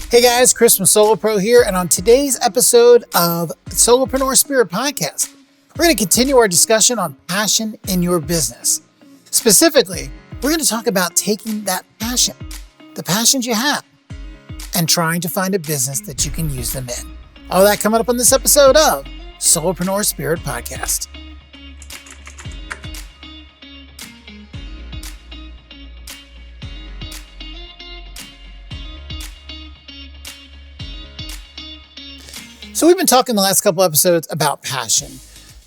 Hey guys, Chris from SoloPro here, and on today's episode of SoloProneur SPIRIT podcast, we're going to continue our discussion on passion in your business. Specifically, we're going to talk about taking that passion, the passions you have, and trying to find a business that you can use them in. All that coming up on this episode of SoloProneur SPIRIT podcast. So we've been talking the last couple episodes about passion.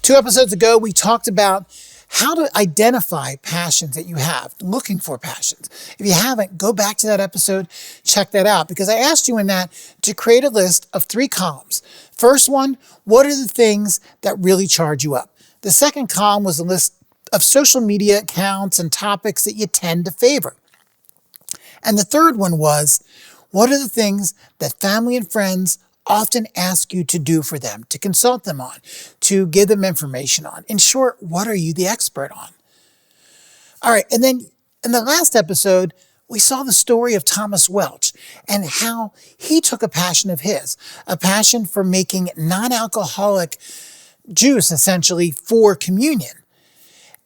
2 episodes ago, we talked about how to identify passions that you have, looking for passions. If you haven't, go back to that episode, check that out, because I asked you in that to create a list of 3 columns. First one, what are the things that really charge you up? The second column was a list of social media accounts and topics that you tend to favor. And the third one was, what are the things that family and friends often ask you to do for them, to consult them on, to give them information on? In short, what are you the expert on? All right, and then in the last episode, we saw the story of Thomas Welch and how he took a passion of his, a passion for making non-alcoholic juice, essentially, for communion,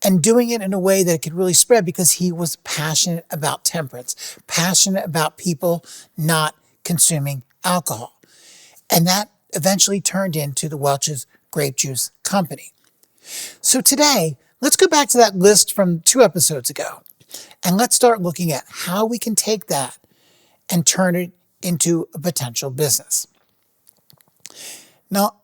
and doing it in a way that it could really spread because he was passionate about temperance, passionate about people not consuming alcohol. And that eventually turned into the Welch's Grape Juice Company. So today, let's go back to that list from 2 episodes ago, and let's start looking at how we can take that and turn it into a potential business. Now,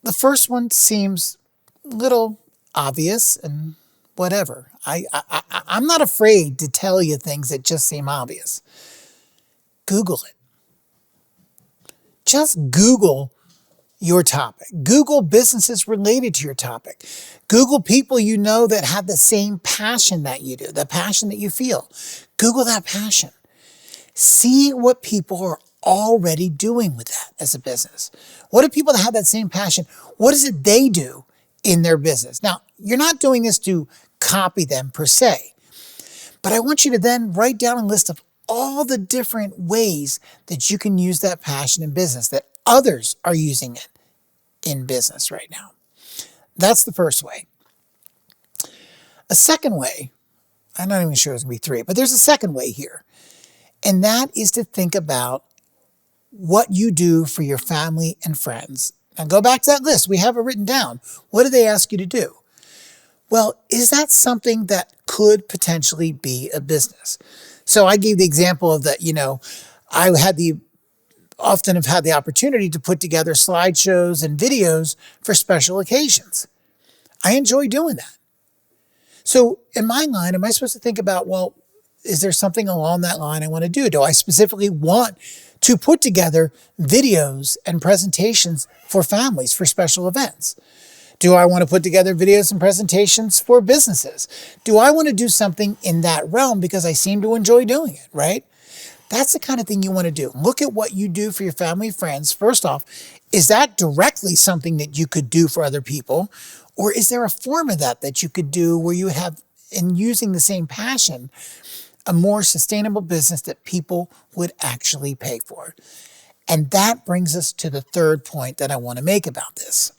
the first one seems a little obvious and whatever. I'm not afraid to tell you things that just seem obvious. Google it. Just Google your topic. Google businesses related to your topic. Google people you know that have the same passion that you do, the passion that you feel. Google that passion. See what people are already doing with that as a business. What do people that have that same passion, what is it they do in their business? Now, you're not doing this to copy them per se, but I want you to then write down a list of all the different ways that you can use that passion in business, that others are using it in business right now. That's the first way. A second way, I'm not even sure it's going to be 3, but there's a second way here. And that is to think about what you do for your family and friends. Now go back to that list. We have it written down. What do they ask you to do? Well, is that something that could potentially be a business? So I gave the example of that, I often have had the opportunity to put together slideshows and videos for special occasions. I enjoy doing that. So in my line, am I supposed to think about, well, is there something along that line I want to do? Do I specifically want to put together videos and presentations for families for special events? Do I want to put together videos and presentations for businesses? Do I want to do something in that realm because I seem to enjoy doing it, right? That's the kind of thing you want to do. Look at what you do for your family and friends. First off, is that directly something that you could do for other people? Or is there a form of that you could do where you have, in using the same passion, a more sustainable business that people would actually pay for? And that brings us to the third point that I want to make about this.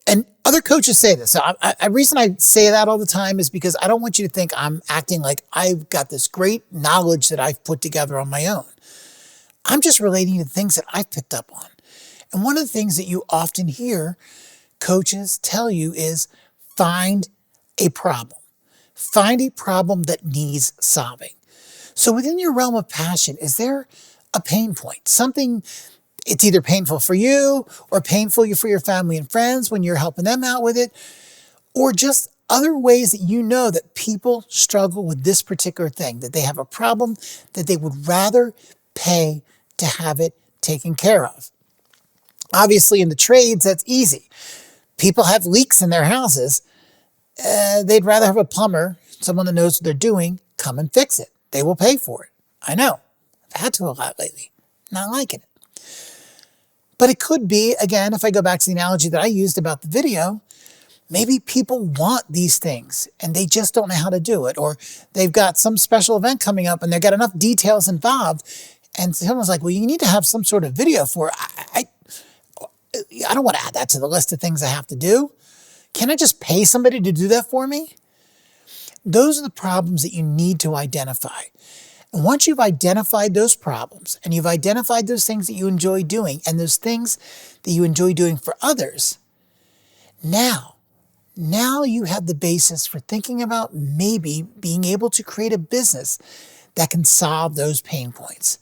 And other coaches say this. So the reason I say that all the time is because I don't want you to think I'm acting like I've got this great knowledge that I've put together on my own. I'm just relating to things that I've picked up on. And one of the things that you often hear coaches tell you is find a problem. Find a problem that needs solving. So within your realm of passion, is there a pain point? Something it's either painful for you or painful for your family and friends when you're helping them out with it, or just other ways that you know that people struggle with this particular thing, that they have a problem that they would rather pay to have it taken care of. Obviously, in the trades, that's easy. People have leaks in their houses. They'd rather have a plumber, someone that knows what they're doing, come and fix it. They will pay for it. I know. I've had to a lot lately. Not liking it. But it could be, again, if I go back to the analogy that I used about the video, Maybe people want these things and they just don't know how to do it, or they've got some special event coming up and they've got enough details involved. And someone's like, well, you need to have some sort of video for it. I don't want to add that to the list of things I have to do. Can I just pay somebody to do that for me? Those are the problems that you need to identify. And once you've identified those problems and you've identified those things that you enjoy doing and those things that you enjoy doing for others, now you have the basis for thinking about maybe being able to create a business that can solve those pain points.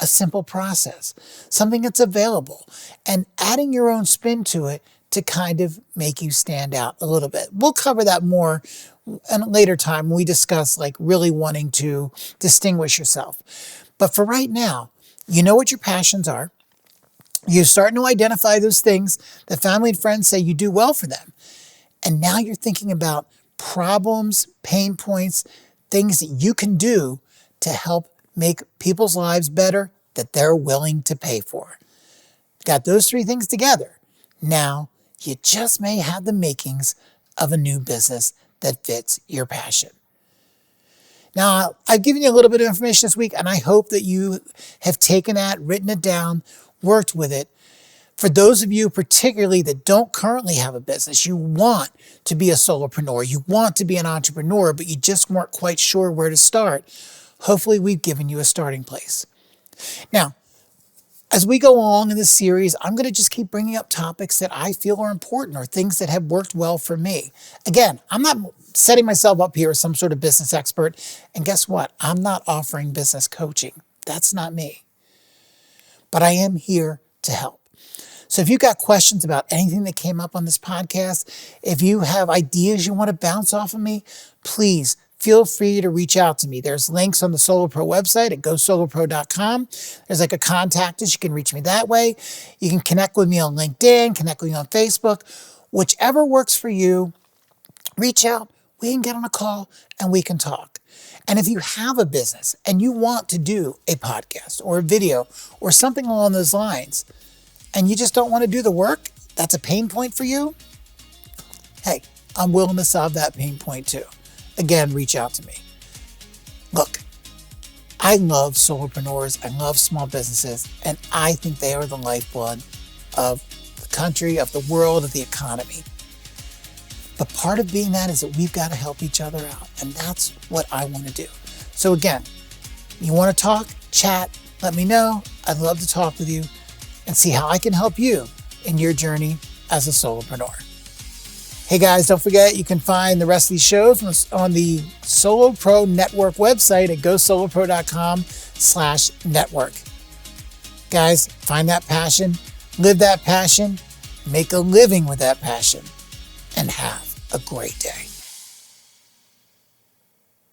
A simple process, something that's available, and adding your own spin to it to kind of make you stand out a little bit. We'll cover that more in a later time when we discuss like really wanting to distinguish yourself. But for right now, you know what your passions are. You're starting to identify those things that family and friends say you do well for them. And now you're thinking about problems, pain points, things that you can do to help make people's lives better that they're willing to pay for. Got those three things together. Now, you just may have the makings of a new business that fits your passion. Now, I've given you a little bit of information this week, and I hope that you have taken that, written it down, worked with it. For those of you particularly that don't currently have a business, you want to be a solopreneur, you want to be an entrepreneur, but you just weren't quite sure where to start. Hopefully we've given you a starting place. Now, as we go along in this series, I'm going to just keep bringing up topics that I feel are important or things that have worked well for me. Again, I'm not setting myself up here as some sort of business expert. And guess what? I'm not offering business coaching. That's not me. But I am here to help. So if you've got questions about anything that came up on this podcast, if you have ideas you want to bounce off of me, please feel free to reach out to me. There's links on the SoloPro website at gosolopro.com. There's like a contact us. You can reach me that way. You can connect with me on LinkedIn, connect with me on Facebook. Whichever works for you, reach out. We can get on a call and we can talk. And if you have a business and you want to do a podcast or a video or something along those lines, and you just don't want to do the work, that's a pain point for you, hey, I'm willing to solve that pain point too. Again, reach out to me. Look, I love solopreneurs, I love small businesses, and I think they are the lifeblood of the country, of the world, of the economy. But part of being that is that we've got to help each other out, and that's what I want to do. So again, you want to talk, chat, let me know. I'd love to talk with you and see how I can help you in your journey as a solopreneur. Hey guys, don't forget you can find the rest of these shows on the SoloPro Network website at gosolopro.com/network. Guys, find that passion, live that passion, make a living with that passion, and have a great day.